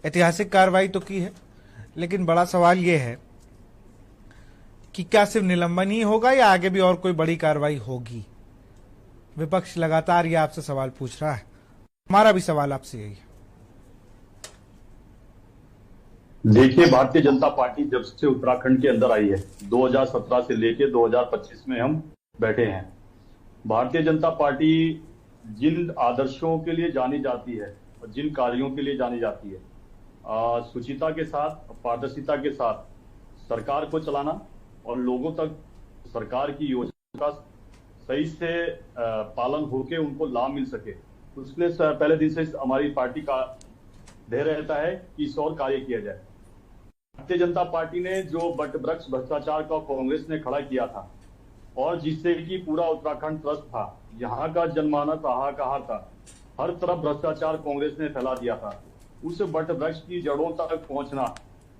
ऐतिहासिक कार्रवाई तो की है, लेकिन बड़ा सवाल यह है कि क्या सिर्फ निलंबन ही होगा या आगे भी और कोई बड़ी कार्रवाई होगी। विपक्ष लगातार ये आपसे सवाल पूछ रहा है, हमारा भी सवाल आपसे यही है। देखिए, भारतीय जनता पार्टी जब से उत्तराखंड के अंदर आई है 2017 से लेके 2025 में हम बैठे हैं। भारतीय जनता पार्टी जिन आदर्शों के लिए जानी जाती है और जिन कार्यों के लिए जानी जाती है, शुचिता के साथ, पारदर्शिता के साथ सरकार को चलाना और लोगों तक सरकार की योजना का सही से पालन होके उनको लाभ मिल सके, उसके लिए पहले दिन से हमारी पार्टी का ध्येय रहता है कि इस और कार्य किया जाए। भारतीय जनता पार्टी ने जो वटवृक्ष भ्रष्टाचार का कांग्रेस ने खड़ा किया था और जिससे कि पूरा उत्तराखंड त्रस्त था, यहाँ का जनमानस हाहाकार था, हर तरफ भ्रष्टाचार कांग्रेस ने फैला दिया था। उस वटवृक्ष की जड़ों तक पहुंचना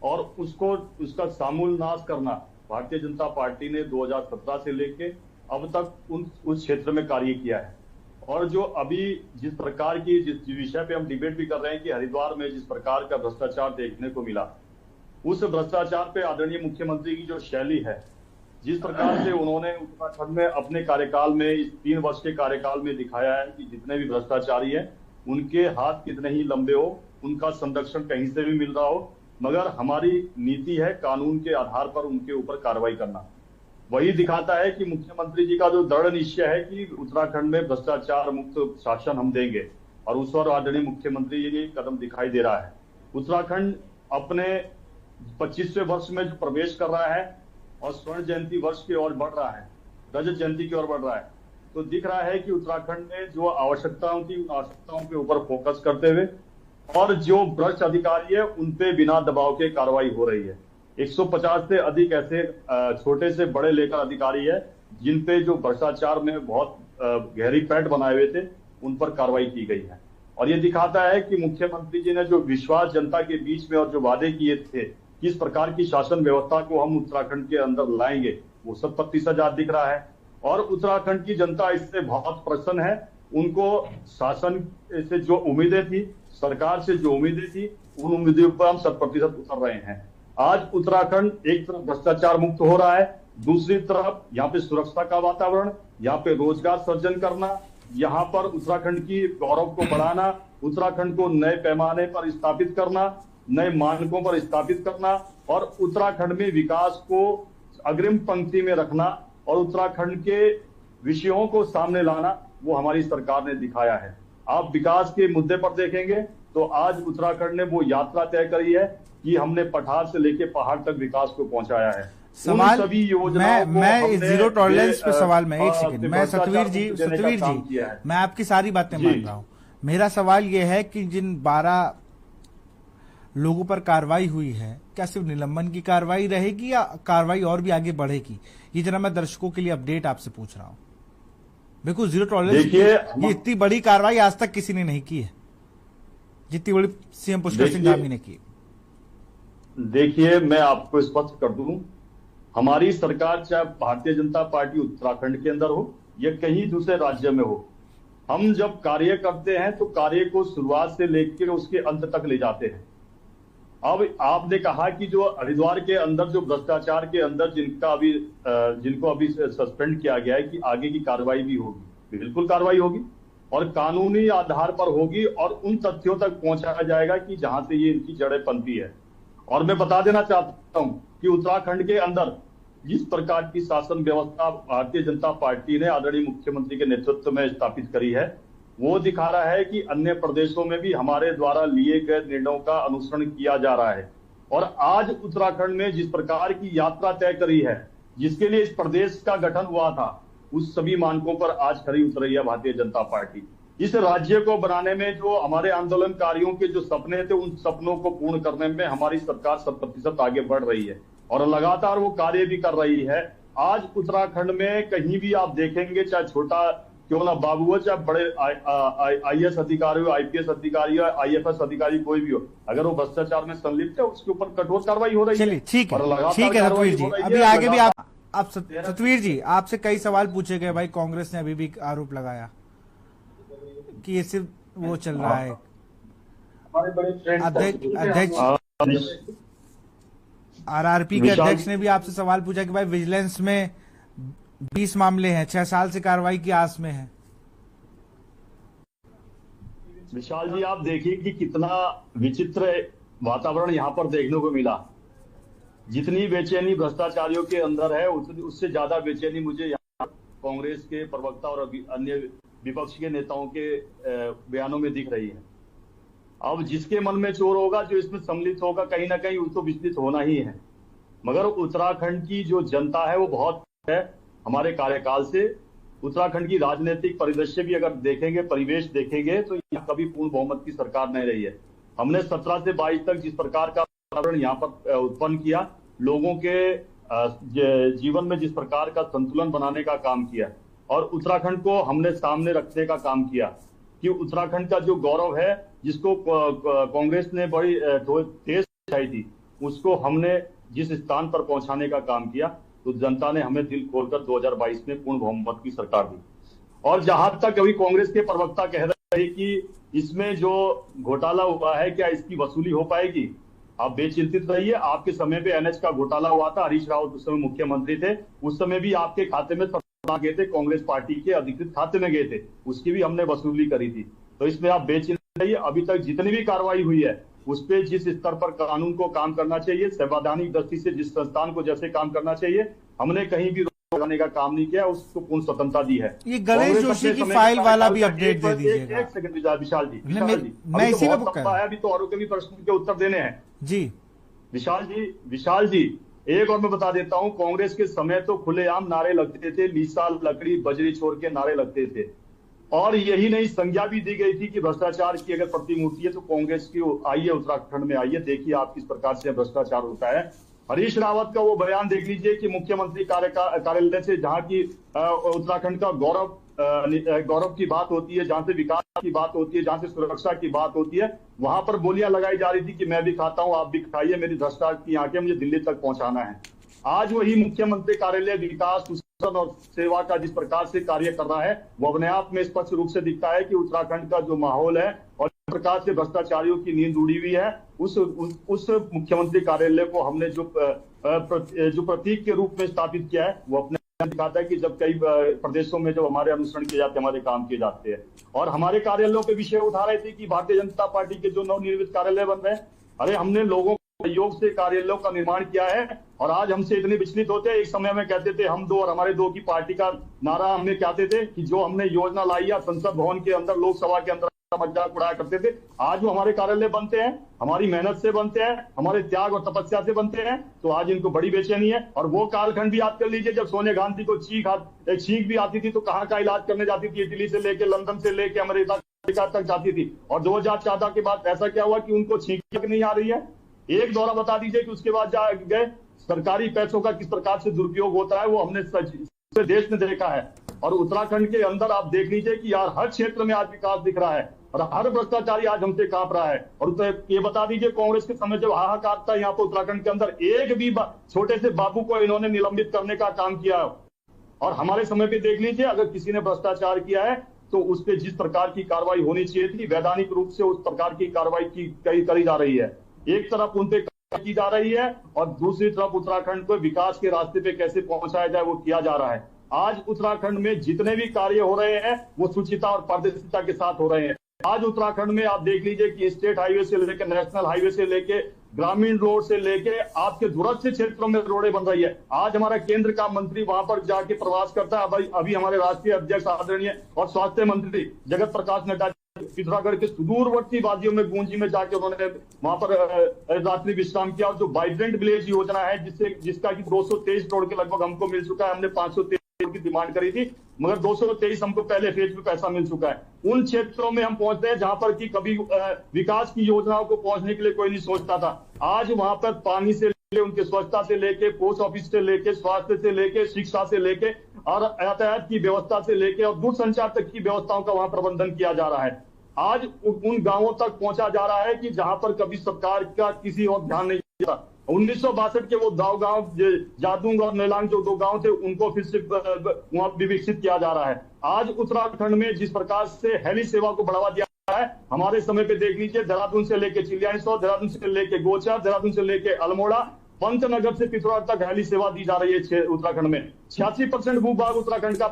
और उसका समूल नाश करना भारतीय जनता पार्टी ने 2017 से लेके अब तक उस क्षेत्र में कार्य किया है। और जो अभी जिस प्रकार की जिस विषय पे हम डिबेट भी कर रहे हैं कि हरिद्वार में जिस प्रकार का भ्रष्टाचार देखने को मिला, उस भ्रष्टाचार पे आदरणीय मुख्यमंत्री की जो शैली है, जिस प्रकार से उन्होंने उत्तराखंड में अपने कार्यकाल में, इस 3 वर्ष के कार्यकाल में दिखाया है कि जितने भी भ्रष्टाचारी हैं उनके हाथ कितने ही लंबे हो, उनका संरक्षण कहीं से भी मिल रहा हो, मगर हमारी नीति है कानून के आधार पर उनके ऊपर कार्रवाई करना। वही दिखाता है कि मुख्यमंत्री जी का जो दृढ़ निश्चय है कि उत्तराखंड में भ्रष्टाचार मुक्त शासन हम देंगे, और उस पर आदरणीय मुख्यमंत्री जी का कदम दिखाई दे रहा है। उत्तराखंड अपने 25वें वर्ष में जो प्रवेश कर रहा है और स्वर्ण जयंती वर्ष की ओर बढ़ रहा है, रजत जयंती की ओर बढ़ रहा है, तो दिख रहा है कि उत्तराखंड में जो आवश्यकताओं थी उन आवश्यकताओं के ऊपर फोकस करते हुए और जो भ्रष्ट अधिकारी है उन पे बिना दबाव के कार्रवाई हो रही है। 150 से अधिक ऐसे छोटे से बड़े लेकर अधिकारी है जिन पे जो भ्रष्टाचार में बहुत गहरी पैठ बनाए हुए थे, उन पर कार्रवाई की गई है। और ये दिखाता है कि मुख्यमंत्री जी ने जो विश्वास जनता के बीच में और जो वादे किए थे, किस प्रकार की शासन व्यवस्था को हम उत्तराखंड के अंदर लाएंगे, वो 100% आज दिख रहा है। और उत्तराखंड की जनता इससे बहुत प्रसन्न है। उनको शासन से जो उम्मीदें थी, सरकार से जो उम्मीदें थी, उन उम्मीदों पर हम 100% उतर रहे हैं। आज उत्तराखंड एक तरफ भ्रष्टाचार मुक्त हो रहा है, दूसरी तरफ यहाँ पे सुरक्षा का वातावरण, यहाँ पे रोजगार सृजन करना, यहाँ पर उत्तराखंड की गौरव को बढ़ाना, उत्तराखंड को नए पैमाने पर स्थापित करना, नए मानकों पर स्थापित करना और उत्तराखंड में विकास को अग्रिम पंक्ति में रखना और उत्तराखंड के विषयों को सामने लाना, वो हमारी सरकार ने दिखाया है। आप विकास के मुद्दे पर देखेंगे तो आज उत्तराखंड ने वो यात्रा तय करी है कि हमने पठार से लेके पहाड़ तक विकास को पहुंचाया है। सवाल सभी योजनाओं मैं इस जीरो टॉलरेंस पे सवाल में एक सेकंड, मैं सतवीर जी मैं आपकी सारी बातें मान रहा हूं। मेरा सवाल यह है कि जिन 12 लोगों पर कार्रवाई हुई है, क्या सिर्फ निलंबन की कार्रवाई रहेगी या कार्रवाई और भी आगे बढ़ेगी? ये जरा मैं दर्शकों के लिए अपडेट आपसे पूछ रहा हूं। बिल्कुल जीरो टॉलरेंस, ये इतनी बड़ी कार्रवाई आज तक किसी ने नहीं की है जितनी बड़ी सीएम पुष्कर सिंह धामी ने की। देखिए, मैं आपको स्पष्ट कर दूं, हमारी सरकार चाहे भारतीय जनता पार्टी उत्तराखंड के अंदर हो या कहीं दूसरे राज्य में हो, हम जब कार्य करते हैं तो कार्य को शुरुआत से लेकर उसके अंत तक ले जाते हैं। अब आपने कहा कि जो हरिद्वार के अंदर जो भ्रष्टाचार के अंदर जिनको अभी सस्पेंड किया गया है कि आगे की कार्रवाई भी होगी, बिल्कुल कार्रवाई होगी और कानूनी आधार पर होगी और उन तथ्यों तक पहुंचाया जाएगा कि जहां से ये इनकी जड़ें पनपी है। और मैं बता देना चाहता हूं कि उत्तराखंड के अंदर जिस प्रकार की शासन व्यवस्था भारतीय जनता पार्टी ने आदरणीय मुख्यमंत्री के नेतृत्व में स्थापित करी है, वो दिखा रहा है कि अन्य प्रदेशों में भी हमारे द्वारा लिए गए निर्णयों का अनुसरण किया जा रहा है। और आज उत्तराखंड में जिस प्रकार की यात्रा तय करी है, जिसके लिए इस प्रदेश का गठन हुआ था, उस सभी मानकों पर आज खरी उतर रही है भारतीय जनता पार्टी। इस राज्य को बनाने में जो हमारे आंदोलनकारियों के जो सपने थे, उन सपनों को पूर्ण करने में हमारी सरकार 100% आगे बढ़ रही है और लगातार वो कार्य भी कर रही है। आज उत्तराखंड में कहीं भी आप देखेंगे, चाहे छोटा क्यों ना बाबू हो, चाहे बड़े आईएएस अधिकारी हो, आईपीएस अधिकारी हो, आईएफएस अधिकारी कोई भी हो, अगर वो भ्रष्टाचार में संलिप्त है उसके ऊपर कठोर कार्रवाई हो रही है। चलिए ठीक है सतवीर जी, अभी आगे भी आप सतवीर जी, आपसे कई सवाल पूछे गए। भाई कांग्रेस ने अभी भी आरोप लगाया कि ये सिर्फ वो चल रहा है, हमारे बड़े अध्यक्ष आरआरपी के अध्यक्ष ने भी आपसे सवाल पूछा कि भाई विजिलेंस में 20 मामले हैं, 6 साल से कार्रवाई की आस में है। विशाल जी, आप देखिए कि कितना विचित्र वातावरण यहाँ पर देखने को मिला। जितनी बेचैनी भ्रष्टाचारियों के अंदर है, उससे ज्यादा बेचैनी मुझे यहाँ कांग्रेस के प्रवक्ता और अन्य विपक्ष के नेताओं के बयानों में दिख रही है। अब जिसके मन में चोर होगा, जो इसमें सम्मिलित होगा, कहीं ना कहीं उसको विचलित होना ही है। मगर उत्तराखंड की जो जनता है वो बहुत है हमारे कार्यकाल से। उत्तराखंड की राजनीतिक परिदृश्य भी अगर देखेंगे, परिवेश देखेंगे, तो यहाँ कभी पूर्ण बहुमत की सरकार नहीं रही है। हमने 17 से 22 तक जिस प्रकार का वातावरण यहाँ पर उत्पन्न किया, लोगों के जीवन में जिस प्रकार का संतुलन बनाने का काम किया और उत्तराखंड को हमने सामने रखने का काम किया कि उत्तराखंड का जो गौरव है, जिसको कांग्रेस ने बड़ी तेज दिखाई थी, उसको हमने जिस स्थान पर पहुंचाने का काम किया, तो जनता ने हमें दिल खोलकर 2022 में पूर्ण बहुमत की सरकार दी। और जहां तक अभी कांग्रेस के प्रवक्ता कह रहे हैं कि इसमें जो घोटाला हुआ है, क्या इसकी वसूली हो पाएगी, आप बेचिंतित रहिए। आपके समय पे एनएच का घोटाला हुआ था, हरीश रावत उस समय मुख्यमंत्री थे, उस समय भी आपके खाते में गए थे, कांग्रेस पार्टी के अधिकृत खाते में गए थे, उसकी भी हमने वसूली करी थी। तो इसमें आप बेचिंतित रहिए। अभी तक जितनी भी कार्रवाई हुई है, उस पे जिस स्तर पर कानून को काम करना चाहिए, संवैधानिक दृष्टि से जिस संस्थान को जैसे काम करना चाहिए, हमने कहीं भी लगाने का काम नहीं किया, उसको पूर्ण स्वतंत्रता दी है। ये गणेश जोशी की फाइल वाला भी अपडेट दे दीजिएगा। एक सेकंड विशाल जी, मैं इसी में बुक अभी तो औरों के भी प्रश्न के उत्तर देने हैं जी। विशाल जी, एक और मैं बता देता हूं, कांग्रेस के समय तो खुलेआम नारे लगते थे, लीसा लकड़ी बजरी छोड़ के नारे लगते थे, और यही नहीं, संज्ञा भी दी गई थी कि भ्रष्टाचार की अगर प्रतिमूर्ति है तो कांग्रेस की आइए, उत्तराखंड में आइए, देखिए आप किस प्रकार से भ्रष्टाचार होता है। हरीश रावत का वो बयान देख लीजिए कि मुख्यमंत्री कार्यालय से जहां की उत्तराखंड का गौरव की बात होती है, जहां से विकास की बात होती है, जहां से सुरक्षा की बात होती है, वहां पर बोलियां लगाई जा रही थी कि मैं भी खाता हूं, आप भी खाइए, मेरी भ्रष्टाचार की आंखें मुझे दिल्ली तक पहुंचाना है। आज वही मुख्यमंत्री कार्यालय विकास, सुशासन और सेवा का जिस प्रकार से कार्य कर रहा है, वो अपने आप में स्पष्ट रूप से दिखता है कि उत्तराखंड का जो माहौल है और जिस प्रकार से भ्रष्टाचारियों की नींद उड़ी हुई है, उस मुख्यमंत्री कार्यालय को हमने जो प्रतीक के रूप में स्थापित किया है, वो अपने दिखाता है कि जब कई प्रदेशों में जब हमारे अनुसरण किए जाते हैं, हमारे काम किए जाते हैं। और हमारे कार्यालयों पे विषय उठा रहे थे कि भारतीय जनता पार्टी के जो नवनिर्मित कार्यालय बन रहे हैं, अरे हमने लोगों सहयोग से कार्यालयों का निर्माण किया है, और आज हमसे इतने विचलित होते हैं। एक समय में कहते थे हम दो और हमारे दो की पार्टी का नारा हमें कहते थे कि जो हमने योजना लाई है संसद भवन के अंदर, लोकसभा के अंदर मजाक उड़ाया करते थे। आज वो हमारे कार्यालय बनते हैं, हमारी मेहनत से बनते हैं, हमारे त्याग और तपस्या से बनते हैं, तो आज इनको बड़ी बेचैनी है। और वो कालखंड भी याद कर लीजिए जब सोनिया गांधी को छींक भी आती थी तो कहाँ का इलाज करने जाती थी, इटली से लेके, लंदन से लेके अमेरिका तक जाती थी। और 2014 के बाद ऐसा क्या हुआ कि उनको छींक नहीं आ रही है? एक दौरा बता दीजिए कि उसके बाद गए सरकारी पैसों का किस प्रकार से दुरुपयोग होता है, वो हमने देश में देखा है। और उत्तराखंड के अंदर आप देख लीजिए कि यार हर क्षेत्र में आज विकास दिख रहा है और हर भ्रष्टाचारी आज हमसे कांप रहा है। और ये बता दीजिए, कांग्रेस के समय जब हाहाकार था यहाँ पर उत्तराखंड के अंदर, एक भी छोटे से बाबू को इन्होंने निलंबित करने का काम किया। और हमारे समय पे देख लीजिए, अगर किसी ने भ्रष्टाचार किया है तो उस पर जिस प्रकार की कार्रवाई होनी चाहिए थी, वैधानिक रूप से उस प्रकार की कार्रवाई करी जा रही है। एक तरफ उन पे की जा रही है और दूसरी तरफ उत्तराखंड को विकास के रास्ते पे कैसे पहुंचाया जाए वो किया जा रहा है। आज उत्तराखंड में जितने भी कार्य हो रहे हैं वो शुचिता और पारदर्शिता के साथ हो रहे हैं। आज उत्तराखंड में आप देख लीजिए कि स्टेट हाईवे से लेके, नेशनल हाईवे से लेके, ग्रामीण रोड से लेके आपके दूरस्थ क्षेत्रों में रोडें बन रही है। आज हमारा केंद्र का मंत्री वहां पर जाके प्रवास करता है। अभी हमारे राष्ट्रीय अध्यक्ष आदरणीय और स्वास्थ्य मंत्री जगत प्रकाश नड्डा पिथौरागढ़ के सुदूरवर्ती वादियों में, गूंजी में जाके उन्होंने वहां पर रात्रि विश्राम किया। और जो वाइब्रेंट विलेज योजना है, जिसका कि 223 करोड़ के लगभग हमको मिल चुका है, हमने 523 करोड़ की डिमांड करी थी, मगर 223 हमको पहले फेज में पैसा मिल चुका है। उन क्षेत्रों में हम पहुंचते हैं जहां पर कि कभी विकास की योजनाओं को पहुंचने के लिए कोई नहीं सोचता था। आज वहां पर पानी से लेके, उनके स्वच्छता से लेके, पोस्ट ऑफिस से लेके, स्वास्थ्य से लेके, शिक्षा से लेके और यातायात की व्यवस्था से लेके और दूरसंचार तक की व्यवस्थाओं का वहां प्रबंधन किया जा रहा है। आज उन गांवों तक पहुंचा जा रहा है कि जहां पर कभी सरकार का किसी और ध्यान नहीं दिया। 1962 के वो दाव गांव, जादूंग और नेलांग जो 2 गांव थे, उनको फिर से वहां विकसित किया जा रहा है। आज उत्तराखंड में जिस प्रकार से हेली सेवा को बढ़ावा दिया है। हमारे समय पे देख लीजिए, देहरादून से लेके चिलियासौर, देहरादून से लेके गोचर, देहरादून से लेके अल्मोड़ा, पंतनगर से पिथौरागढ़ तक हेली सेवा दी जा रही है उत्तराखंड में। 86% भूभाग उत्तराखंड का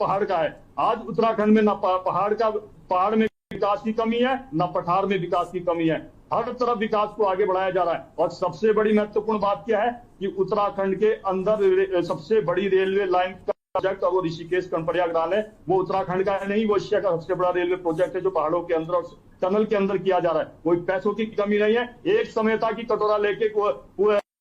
पहाड़ का है। आज उत्तराखंड में न पहाड़ में विकास की कमी है, न पठार में विकास की कमी है। हर तरफ विकास को आगे बढ़ाया जा रहा है। और सबसे बड़ी महत्वपूर्ण बात क्या है कि उत्तराखंड के अंदर सबसे बड़ी रेलवे लाइन का प्रोजेक्ट, और वो ऋषिकेश कर्णप्रयाग है, वो उत्तराखंड का नहीं, वो एशिया का सबसे बड़ा रेलवे प्रोजेक्ट है जो पहाड़ों के अंदर और टनल के अंदर किया जा रहा है। कोई पैसों की कमी नहीं है। एक समय था कि कटोरा लेके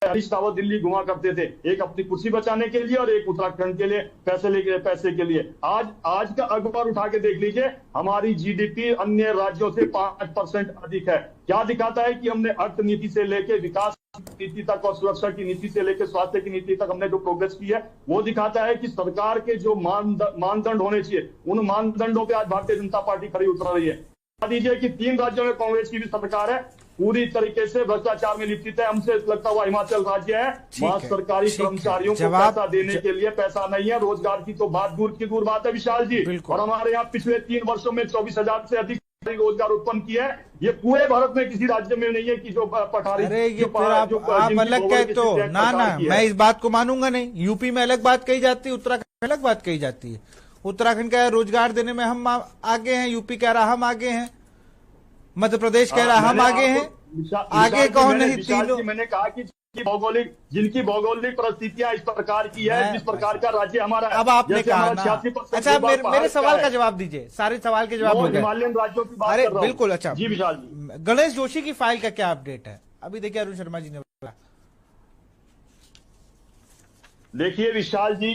हरीश रावत दिल्ली घुमा करते थे, एक अपनी कुर्सी बचाने के लिए और एक उत्तराखंड के लिए पैसे के लिए। आज का अखबार उठा के देख लीजिए, हमारी जीडीपी अन्य राज्यों से 5% अधिक है। क्या दिखाता है कि हमने अर्थ नीति से लेके विकास नीति तक और सुरक्षा की नीति से लेकर स्वास्थ्य की नीति तक हमने जो प्रोग्रेस की है, वो दिखाता है कि सरकार के जो मानदंड होने चाहिए, उन मानदंडों पे आज भारतीय जनता पार्टी खरी उतर रही है। बता दीजिए कि 3 राज्यों में कांग्रेस की भी सरकार है, पूरी तरीके से भ्रष्टाचार में लिप्त है। हमसे लगता हुआ हिमाचल राज्य है, वहां सरकारी कर्मचारियों को पैसा देने के लिए पैसा नहीं है। रोजगार की तो बात दूर बात है विशाल जी। और हमारे यहाँ पिछले 3 वर्षों में 24,000 से अधिक रोजगार उत्पन्न किया है। ये पूरे भारत में किसी राज्य में नहीं है कि जो पठारी। अरे ये फिर आप अलग कहते तो ना मैं इस बात को मानूंगा नहीं। यूपी में अलग बात कही जाती है, उत्तराखंड में अलग बात कही जाती है। उत्तराखंड का रोजगार देने में हम आगे हैं, यूपी कह रहा हम आगे हैं, मध्य प्रदेश कह रहा हम आगे हैं। आगे कौन नहीं? तीनों। मैंने कहा कि जिनकी भौगोलिक परिस्थितियां इस प्रकार की है, जिस प्रकार का राज्य हमारा है। अब आपने कहा ना, अच्छा मेरे सवाल का जवाब दीजिए। सारे सवाल के जवाब हो गए। हिमालयन राज्यों की बात अरे कर रहा हूं। बिल्कुल। अच्छा जी विशाल जी, गणेश जोशी की फाइल का क्या अपडेट है? अभी देखिए अरुण शर्मा जी ने बोला। देखिए विशाल जी,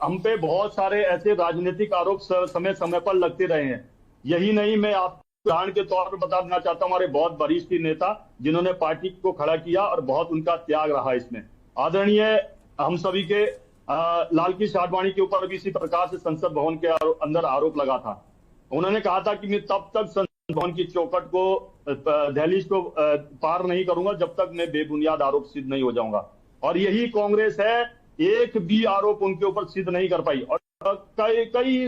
हम पे बहुत सारे ऐसे राजनीतिक आरोप समय समय पर लगते रहे हैं। यही नहीं, मैं आप उदाहरण के तौर पर बता देना चाहता हूं, हमारे बहुत वरिष्ठ नेता जिन्होंने पार्टी को खड़ा किया और बहुत उनका त्याग रहा इसमें। आदरणीय हम सभी के लाल कृष्ण आडवाणी के ऊपर भी इसी प्रकार से संसद भवन के अंदर आरोप लगा था। उन्होंने कहा था कि मैं तब तक संसद भवन की चौखट को, दहलीज को पार नहीं करूंगा जब तक मैं बेबुनियाद आरोप सिद्ध नहीं हो जाऊंगा। और यही कांग्रेस है, एक भी आरोप उनके ऊपर सिद्ध नहीं कर पाई और कई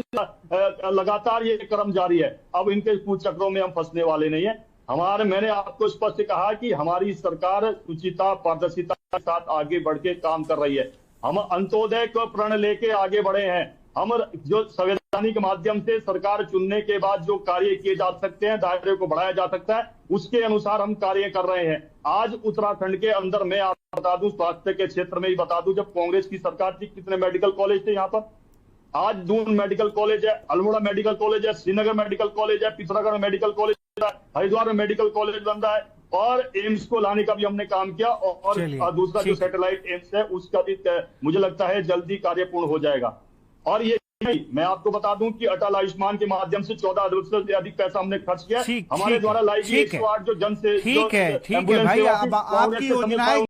लगातार ये क्रम जारी है। अब इनके कुचक्रों में हम फंसने वाले नहीं है। मैंने आपको स्पष्ट कहा कि हमारी सरकार सुचिता पारदर्शिता के साथ आगे बढ़ के काम कर रही है। हम अंत्योदय को प्रण लेके आगे बढ़े हैं। हम जो संवैधानिक माध्यम से सरकार चुनने के बाद जो कार्य किए जा सकते हैं, दायरे को बढ़ाया जा सकता है, उसके अनुसार हम कार्य कर रहे हैं। आज उत्तराखंड के अंदर मैं आपको बता दूं, स्वास्थ्य के क्षेत्र में ही बता दूं, जब कांग्रेस की सरकार थी कितने मेडिकल कॉलेज थे यहाँ पर? आज दून मेडिकल कॉलेज है, अल्मोड़ा मेडिकल कॉलेज है, श्रीनगर मेडिकल कॉलेज है, पिथौरागढ़ में मेडिकल कॉलेज है, हरिद्वार में मेडिकल कॉलेज बन रहा है, और एम्स को लाने का भी हमने काम किया। और दूसरा जो सैटेलाइट एम्स है उसका भी मुझे लगता है जल्दी कार्य पूर्ण हो जाएगा। और ये नहीं, मैं आपको बता दूं कि अटल आयुष्मान के माध्यम से 14 अरब से अधिक पैसा हमने खर्च किया। हमारे द्वारा लाई गई 108 जो जन से ठीक है भाई, आपकी योजनाएं